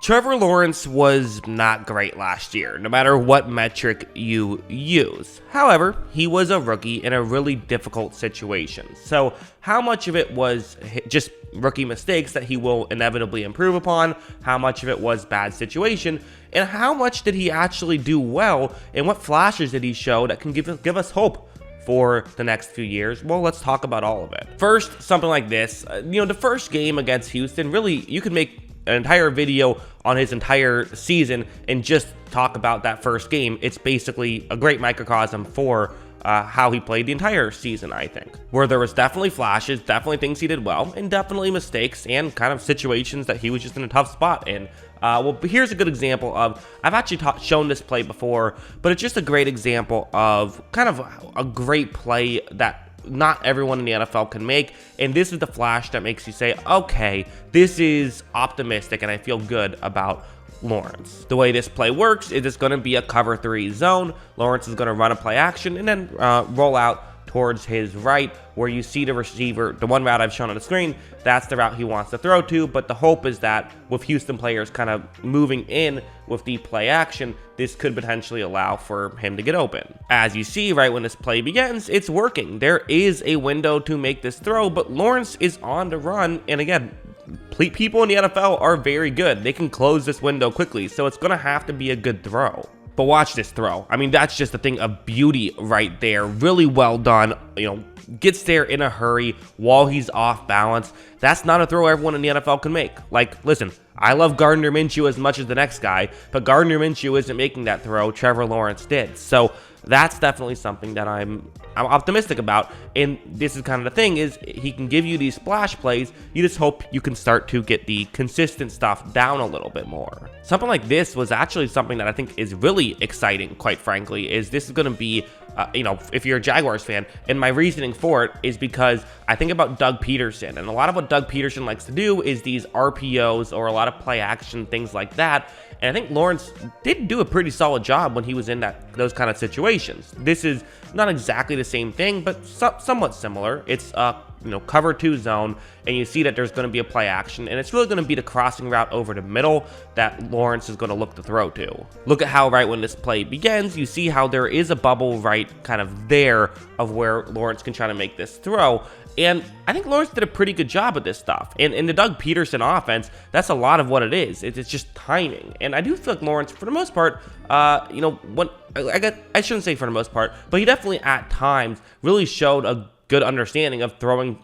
Trevor Lawrence was not great last year, no matter what metric you use. However, he was a rookie in a really difficult situation. So how much of it was just rookie mistakes that he will inevitably improve upon? How much of it was bad situation? And how much did he actually do well? And what flashes did he show that can give us hope for the next few years? Well, let's talk about all of it. First, something like this. The first game against Houston, really, you could make an entire video on his entire season and just talk about that first game. It's basically a great microcosm for how he played the entire season, I think. Where there was definitely flashes, definitely things he did well, and definitely mistakes and kind of situations that he was just in a tough spot in. Well, here's a good example of, I've actually shown this play before, but it's just a great example of kind of a great play that not everyone in the NFL can make, and this is the flash that makes you say, okay, this is optimistic and I feel good about Lawrence. The way this play works is it's going to be a cover 3 zone. Lawrence is going to run a play action and then roll out towards his right, where you see the receiver, the one route I've shown on the screen, that's the route he wants to throw to, but the hope is that with Houston players kind of moving in with the play action, this could potentially allow for him to get open. As you see, right when this play begins, it's working. There is a window to make this throw, but Lawrence is on the run, and again, people in the NFL are very good. They can close this window quickly, so it's going to have to be a good throw. But watch this throw. I mean, that's just a thing of beauty right there. Really well done. Gets there in a hurry while he's off balance. That's not a throw everyone in the NFL can make. Like, listen, I love Gardner Minshew as much as the next guy, but Gardner Minshew isn't making that throw. Trevor Lawrence did. So that's definitely something that I'm optimistic about. And this is kind of the thing, is he can give you these splash plays. You just hope you can start to get the consistent stuff down a little bit more. Something like this was actually something that I think is really exciting, quite frankly, is this is going to be, if you're a Jaguars fan, and my reasoning for it is because I think about Doug Peterson, and a lot of what Doug Peterson likes to do is these RPOs or a lot of play action, things like that. And I think Lawrence did do a pretty solid job when he was in those kind of situations. This is not exactly the same thing, but somewhat similar. It's cover 2 zone, and you see that there's going to be a play action, and it's really going to be the crossing route over the middle that Lawrence is going to look to throw to. Look at how right when this play begins, you see how there is a bubble right kind of there of where Lawrence can try to make this throw. And I think Lawrence did a pretty good job of this stuff. And in the Doug Peterson offense, that's a lot of what it is. It's just timing. And I do feel like Lawrence, for the most part, I shouldn't say for the most part, but he definitely at times really showed a good understanding of throwing,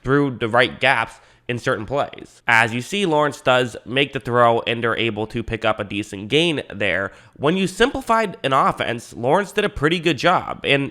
through the right gaps in certain plays. As you see, Lawrence does make the throw and they're able to pick up a decent gain there. When you simplified an offense, Lawrence did a pretty good job. And,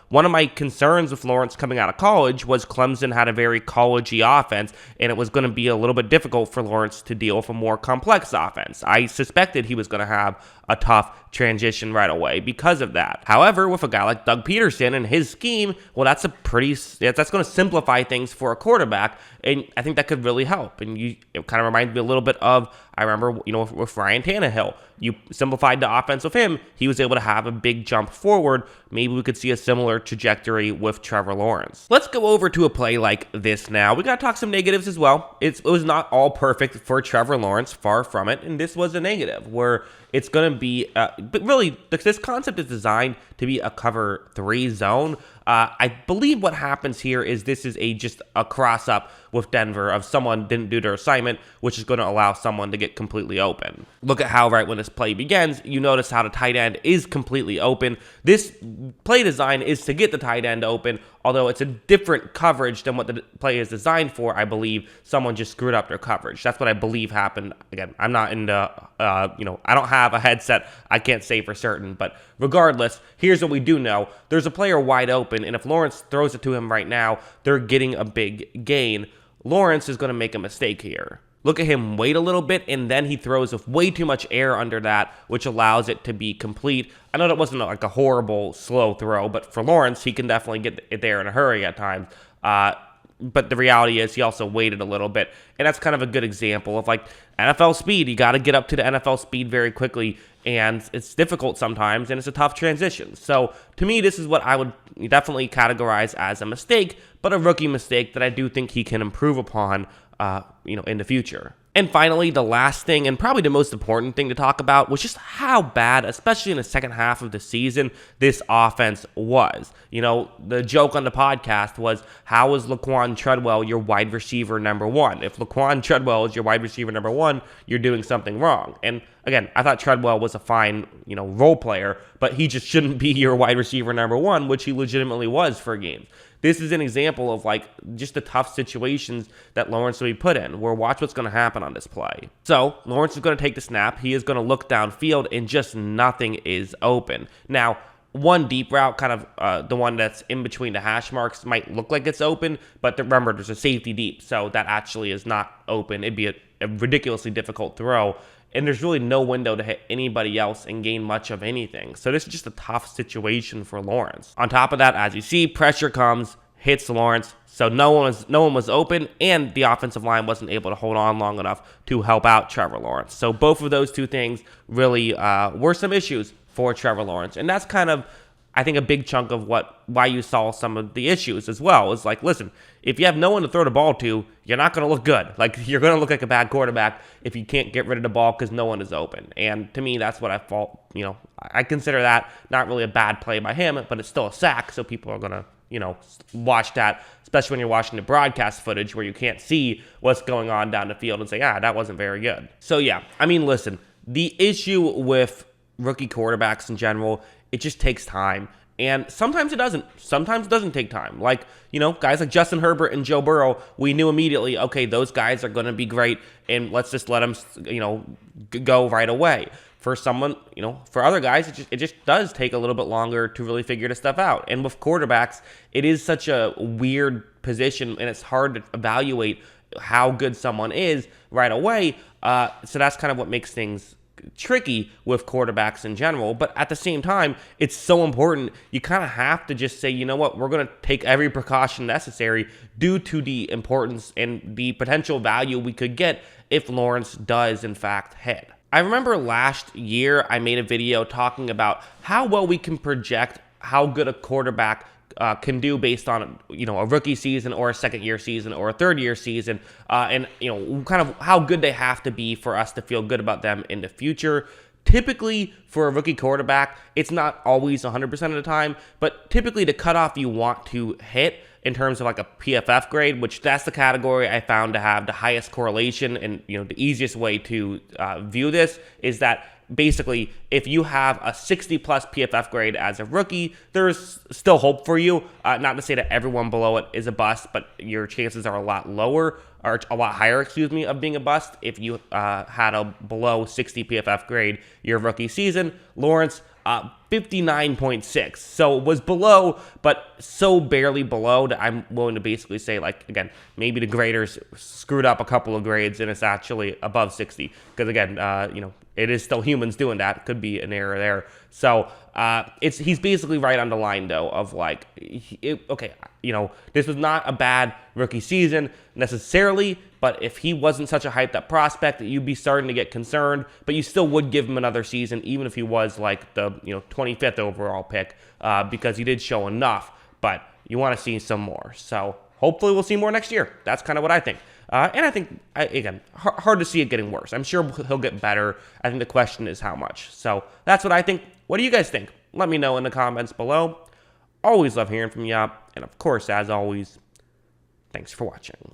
one of my concerns with Lawrence coming out of college was Clemson had a very college-y offense, and it was going to be a little bit difficult for Lawrence to deal with a more complex offense. I suspected he was going to have a tough transition right away because of that. However, with a guy like Doug Peterson and his scheme, well, that's going to simplify things for a quarterback, and I think that could really help. And it kind of reminds me a little bit of, I remember, with Ryan Tannehill. You simplified the offense with him, he was able to have a big jump forward. Maybe we could see a similar trajectory with Trevor Lawrence. Let's go over to a play like this now. We got to talk some negatives as well. It was not all perfect for Trevor Lawrence, far from it, and this was a negative where it's going to be, but really, this concept is designed to be a cover 3 zone. I believe what happens here is this is just a cross-up with Denver of someone didn't do their assignment, which is going to allow someone to get completely open. Look at how right when this play begins, you notice how the tight end is completely open. This play design is to get the tight end open, although it's a different coverage than what the play is designed for. I believe someone just screwed up their coverage. That's what I believe happened. Again, I'm not in the, I don't have a headset. I can't say for certain, but regardless, here's what we do know. There's a player wide open, and if Lawrence throws it to him right now, they're getting a big gain. Lawrence is going to make a mistake here. Look at him wait a little bit, and then he throws with way too much air under that, which allows it to be complete. I know that wasn't like a horrible, slow throw, but for Lawrence, he can definitely get it there in a hurry at times. But the reality is he also waited a little bit, and that's kind of a good example of like NFL speed. You got to get up to the NFL speed very quickly, and it's difficult sometimes, and it's a tough transition. So to me, this is what I would definitely categorize as a mistake, but a rookie mistake that I do think he can improve upon in the future. And finally, the last thing, and probably the most important thing to talk about, was just how bad, especially in the second half of the season, this offense was. You know, the joke on the podcast was, how is Laquan Treadwell your wide receiver number one? If Laquan Treadwell is your wide receiver number one, you're doing something wrong. And again, I thought Treadwell was a fine, role player, but he just shouldn't be your wide receiver number one, which he legitimately was for games. This is an example of just the tough situations that Lawrence will be put in, where watch what's going to happen on this play. So Lawrence is going to take the snap. He is going to look downfield, and just nothing is open. Now, one deep route, kind of the one that's in between the hash marks, might look like it's open, but remember, there's a safety deep, so that actually is not open. It'd be a ridiculously difficult throw, and there's really no window to hit anybody else and gain much of anything. So this is just a tough situation for Lawrence. On top of that, as you see, pressure comes, hits Lawrence, so no one was open, and the offensive line wasn't able to hold on long enough to help out Trevor Lawrence. So both of those two things really were some issues for Trevor Lawrence, and that's kind of, I think, a big chunk of why you saw some of the issues as well. Is listen, if you have no one to throw the ball to, you're not going to look good. You're going to look like a bad quarterback if you can't get rid of the ball because no one is open. And to me, that's what I consider that not really a bad play by him, but it's still a sack, so people are going to, watch that, especially when you're watching the broadcast footage where you can't see what's going on down the field and say, that wasn't very good. So yeah, listen, the issue with rookie quarterbacks in general, it just takes time. And sometimes it doesn't. Sometimes it doesn't take time. Guys like Justin Herbert and Joe Burrow, we knew immediately, okay, those guys are going to be great, and let's just let them, go right away. For someone, for other guys, it just does take a little bit longer to really figure this stuff out. And with quarterbacks, it is such a weird position, and it's hard to evaluate how good someone is right away. So that's kind of what makes things tricky with quarterbacks in general. But at the same time, it's so important. You kind of have to just say, you know what, we're going to take every precaution necessary due to the importance and the potential value we could get if Lawrence does, in fact, hit. I remember last year I made a video talking about how well we can project how good a quarterback can do based on a rookie season or a second-year season or a third-year season, and kind of how good they have to be for us to feel good about them in the future. Typically, for a rookie quarterback, it's not always 100% of the time, but typically the cutoff you want to hit in terms of a PFF grade, which that's the category I found to have the highest correlation, and the easiest way to view this is that basically, if you have a 60-plus PFF grade as a rookie, there's still hope for you. Not to say that everyone below it is a bust, but your chances are a lot higher, of being a bust if you had a below 60 PFF grade your rookie season. Lawrence, 59.6. So it was below, but so barely below that I'm willing to basically say, again, maybe the graders screwed up a couple of grades and it's actually above 60. Because again, it is still humans doing that. Could be an error there. So he's basically right on the line, though, of this was not a bad rookie season necessarily, but if he wasn't such a hyped up prospect, you'd be starting to get concerned, but you still would give him another season, even if he was the 25th overall pick, because he did show enough, but you want to see some more. So hopefully we'll see more next year. That's kind of what I think. And I think, again, hard to see it getting worse. I'm sure he'll get better. I think the question is how much. So that's what I think. What do you guys think? Let me know in the comments below. Always love hearing from you. And of course, as always, thanks for watching.